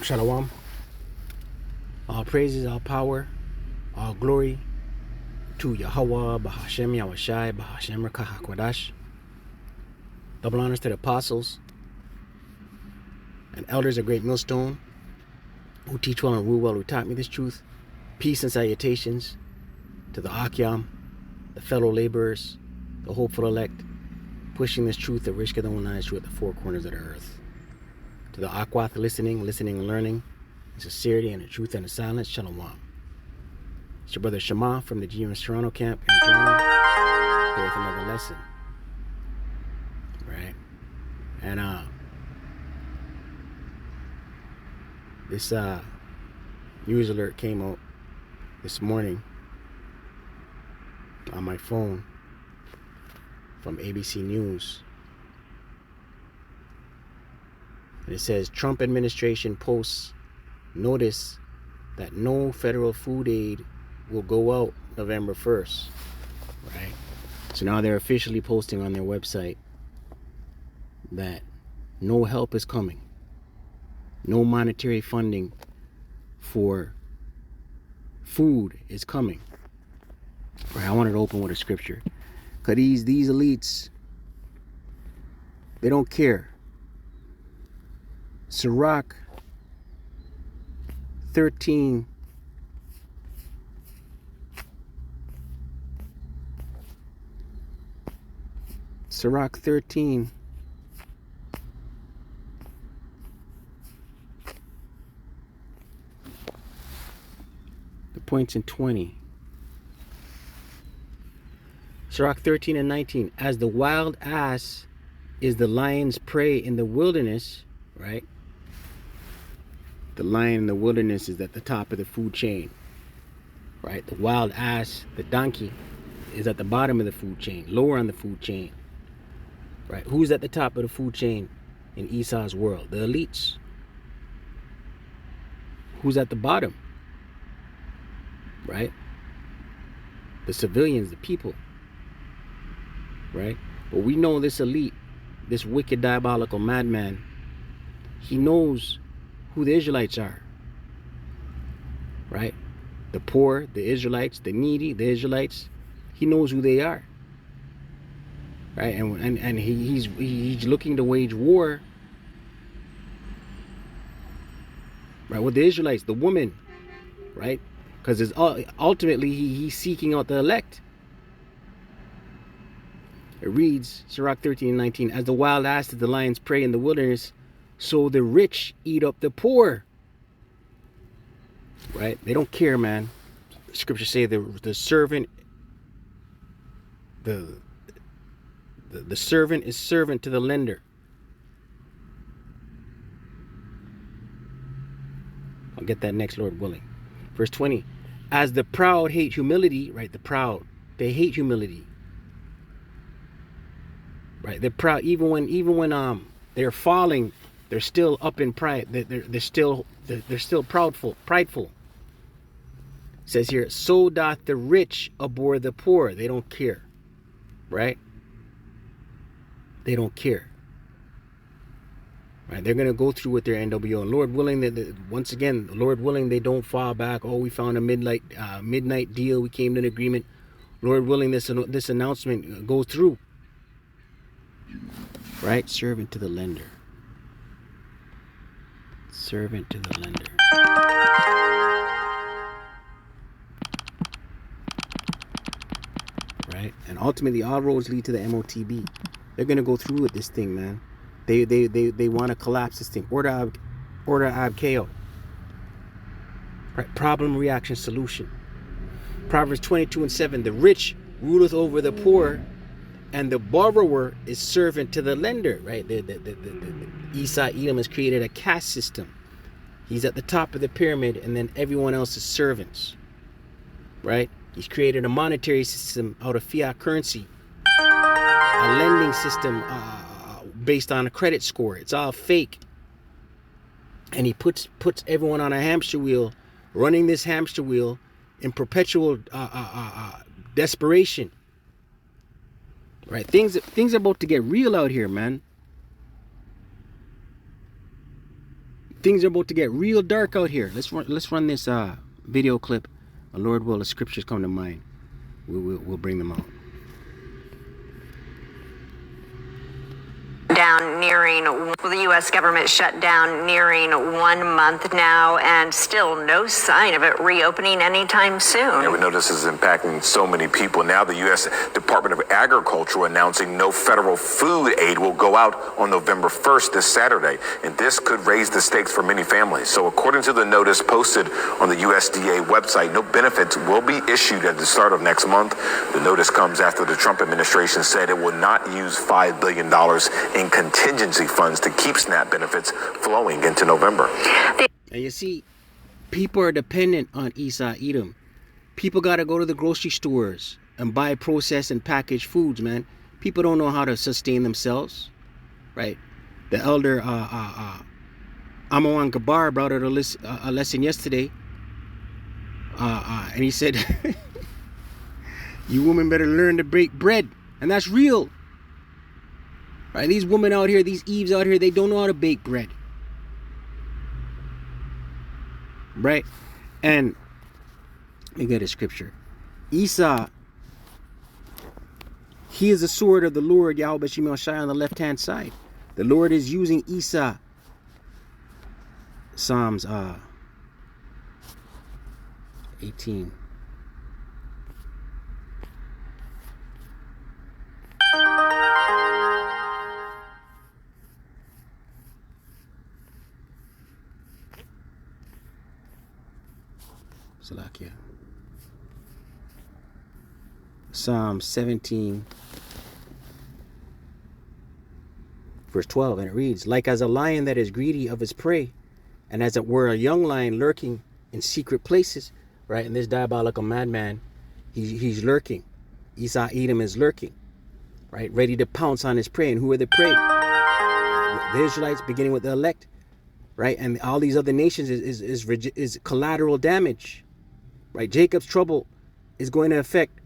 Shalom. All praises, all power, all glory to Yahweh, Bahashem, Yahushai, Bahashem, Rekah HaKodash. Double honors to the apostles and elders of Great Millstone who teach well and rule well, who taught me this truth. Peace and salutations to the Akyam, the fellow laborers, the hopeful elect, pushing this truth, the Rishka, the Onai truth at the four corners of the earth. To the Akwath, listening and learning, in sincerity and the truth and the silence, Shalom. It's your brother Shema from the GMS Toronto camp in Toronto, here with another lesson. Right? And this news alert came out this morning on my phone from ABC News. And it says, Trump administration posts notice that no federal food aid will go out November 1st. Right? So now they're officially posting on their website that no help is coming. No monetary funding for food is coming. Right? I wanted to open with a scripture. Because these elites, they don't care. Sirach 13 Sirach 13 the points in 20. Sirach 13 and 19. As the wild ass is the lion's prey in the wilderness, right? The lion in the wilderness is at the top of the food chain, right? The wild ass, the donkey, is at the bottom of the food chain, lower on the food chain, right? Who's at the top of the food chain in Esau's world? The elites. Who's at the bottom? Right? The civilians, the people, right? But we know this elite, this wicked, diabolical madman, he knows who the Israelites are, right? The poor, the Israelites, the needy, the Israelites. He knows who they are, right? And he's looking to wage war, right, with the Israelites, the woman, right? Because ultimately he's seeking out the elect. It reads, Sirach 13 and 19, as the wild ass is the lion's prey in the wilderness, so the rich eat up the poor. Right? They don't care, man. The scriptures say the servant, the servant is servant to the lender. I'll get that next, Lord willing. Verse 20. As the proud hate humility, right? The proud, they hate humility. Right? They're proud even when they're falling. They're still up in pride. They're still prideful. It says here, so doth the rich abhor the poor. They don't care, right? They don't care. Right? They're gonna go through with their NWO, and Lord willing, once again, Lord willing, they don't fall back. Oh, we found a midnight deal. We came to an agreement. Lord willing, this announcement goes through. Right? Servant to the lender. Servant to the lender. Right? And ultimately all roads lead to the MOTB. They're gonna go through with this thing, man. They want to collapse this thing. Order ab KO. Right? Problem, reaction, solution. Proverbs 22 and 7. The rich ruleth over the poor, and the borrower is servant to the lender. Right? The Esau Edom has created a caste system. He's at the top of the pyramid, and then everyone else is servants. Right? He's created a monetary system out of fiat currency, a lending system based on a credit score. It's all fake. And he puts everyone on a hamster wheel, running this hamster wheel in perpetual desperation. Right? Things are about to get real out here, man. Things are about to get real dark out here. Let's run this video clip. Lord will, the scriptures come to mind. We'll bring them out. Down nearing, the U.S. government shut down nearing 1 month now, and still no sign of it reopening anytime soon. Yeah, we know this is impacting so many people. Now the U.S. Department of Agriculture announcing no federal food aid will go out on November 1st, this Saturday, and this could raise the stakes for many families. So according to the notice posted on the USDA website, no benefits will be issued at the start of next month. The notice comes after the Trump administration said it will not use $5 billion in contingency funds to keep SNAP benefits flowing into November. And you see, people are dependent on Esau Edom. People got to go to the grocery stores and buy processed and packaged foods, man. People don't know how to sustain themselves, right? The elder Amawan Gabar brought out a lesson yesterday, and he said, you women better learn to break bread. And that's real. Right, these women out here, these Eves out here, they don't know how to bake bread. Right? And let me get a scripture. Esau, he is the sword of the Lord, Yahweh Shemel Shai, on the left-hand side. The Lord is using Esau. Psalms 18. Salakia. Psalm 17, verse 12, and it reads, like as a lion that is greedy of his prey, and as it were a young lion lurking in secret places, right? And this diabolical madman, he's lurking. Esau Edom is lurking, right? Ready to pounce on his prey. And who are the prey? The Israelites, beginning with the elect, right? And all these other nations is collateral damage. Right, Jacob's trouble is going to affect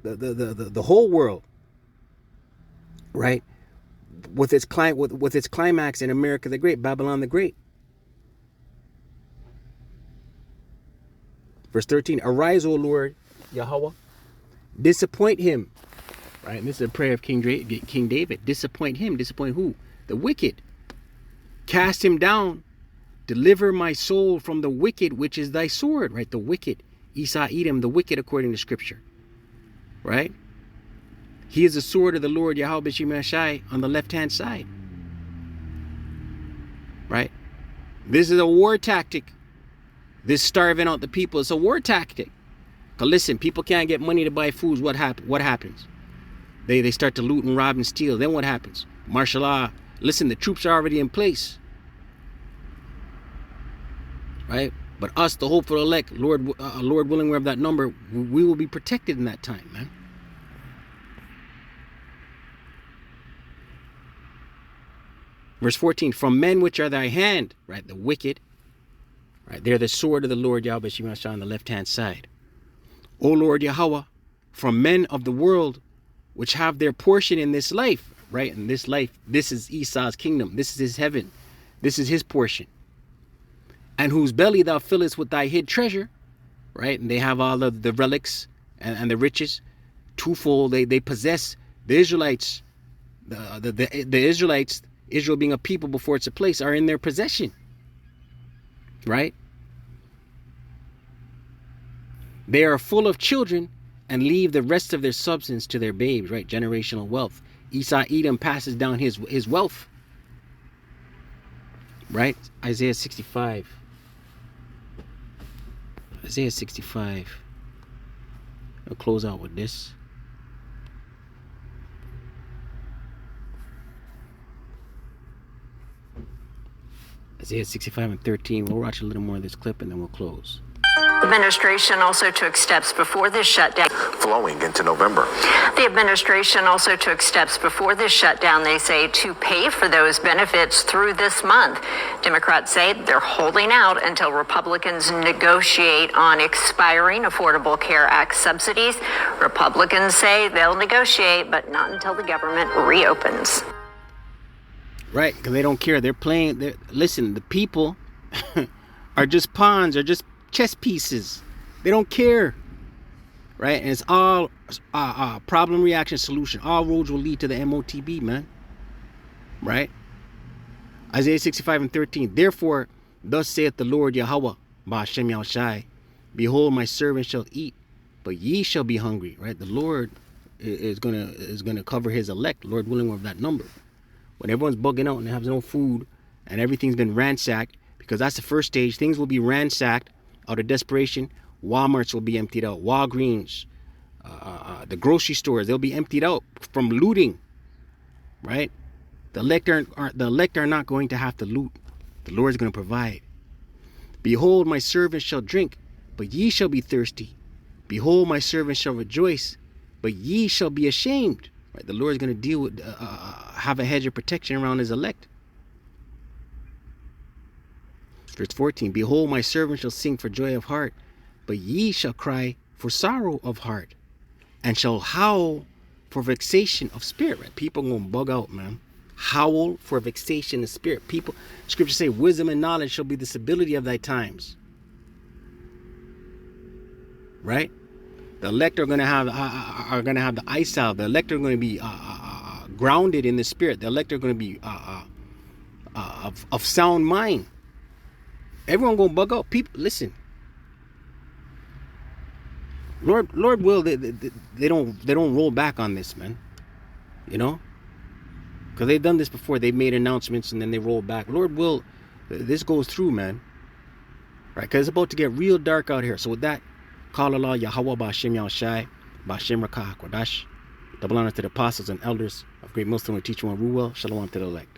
the whole world, right? With its climax in America the Great, Babylon the Great. Verse 13: arise, O Lord Yahweh, disappoint him. Right, and this is a prayer of King David. Disappoint him. Disappoint who? The wicked. Cast him down. Deliver my soul from the wicked, which is thy sword. Right, the wicked. Esau Edom, the wicked, according to scripture, right? He is the sword of the Lord Yahweh Shemel Shai on the left-hand side, right? This is a war tactic. This starving out the people, it's a war tactic. Cause listen, people can't get money to buy foods. What happens? They start to loot and rob and steal. Then what happens? Martial law. Listen, the troops are already in place, right? But us, the hopeful elect, Lord willing, we're of that number, we will be protected in that time, man. Verse 14, from men which are thy hand, right, the wicked, right, they're the sword of the Lord Yahweh Shemel Shai on the left-hand side. O Lord Yahweh, from men of the world which have their portion in this life, right, in this life, this is Esau's kingdom, this is his heaven, this is his portion. And whose belly thou fillest with thy hid treasure, right? And they have all of the relics and the riches, twofold. They possess the Israelites, the Israelites, Israel being a people before it's a place, are in their possession, right? They are full of children and leave the rest of their substance to their babes, right? Generational wealth. Esau Edom passes down his wealth, right? Isaiah 65. Isaiah 65. I'll close out with this. Isaiah 65 and 13. We'll watch a little more of this clip and then we'll close. The administration also took steps before this shutdown. Flowing into November. The administration also took steps before this shutdown, they say, to pay for those benefits through this month. Democrats say they're holding out until Republicans negotiate on expiring Affordable Care Act subsidies. Republicans say they'll negotiate, but not until the government reopens. Right, because they don't care. They're playing. Listen, the people are just pawns, are just chess pieces. They don't care, right? And it's all problem, reaction, solution. All roads will lead to the MOTB, man, right? Isaiah 65:13. Therefore, thus saith the Lord Yahweh, Ba'ashem Yahushai, behold, my servant shall eat, but ye shall be hungry, right? The Lord is gonna cover his elect, Lord willing, of that number. When everyone's bugging out and has no food and everything's been ransacked, because that's the first stage, things will be ransacked out of desperation. Walmarts will be emptied out. Walgreens, the grocery stores, they'll be emptied out from looting, right? The elect are not going to have to loot. The Lord is going to provide. Behold, my servant shall drink, but ye shall be thirsty. Behold, my servant shall rejoice, but ye shall be ashamed. Right? The Lord is going to deal with, have a hedge of protection around his elect. Verse 14, behold, my servant shall sing for joy of heart, but ye shall cry for sorrow of heart, and shall howl for vexation of spirit. Right? People are going to bug out, man. Howl for vexation of spirit. People, scripture say, wisdom and knowledge shall be the stability of thy times. Right? The elect are going to have the eye salve. The elect are going to be grounded in the spirit. The elect are going to be of sound mind. Everyone gonna bug out. People, listen. Lord will they don't roll back on this, man. You know, because they've done this before. They've made announcements and then they roll back. Lord will, this goes through, man. Right? Because it's about to get real dark out here. So with that, call Allah Yahweh Ba'ashem Yahushai Ba'ashem Rakah Kodash. Double honor to the apostles and elders of Great Muslim and teacher one rule well. Shalom to the elect.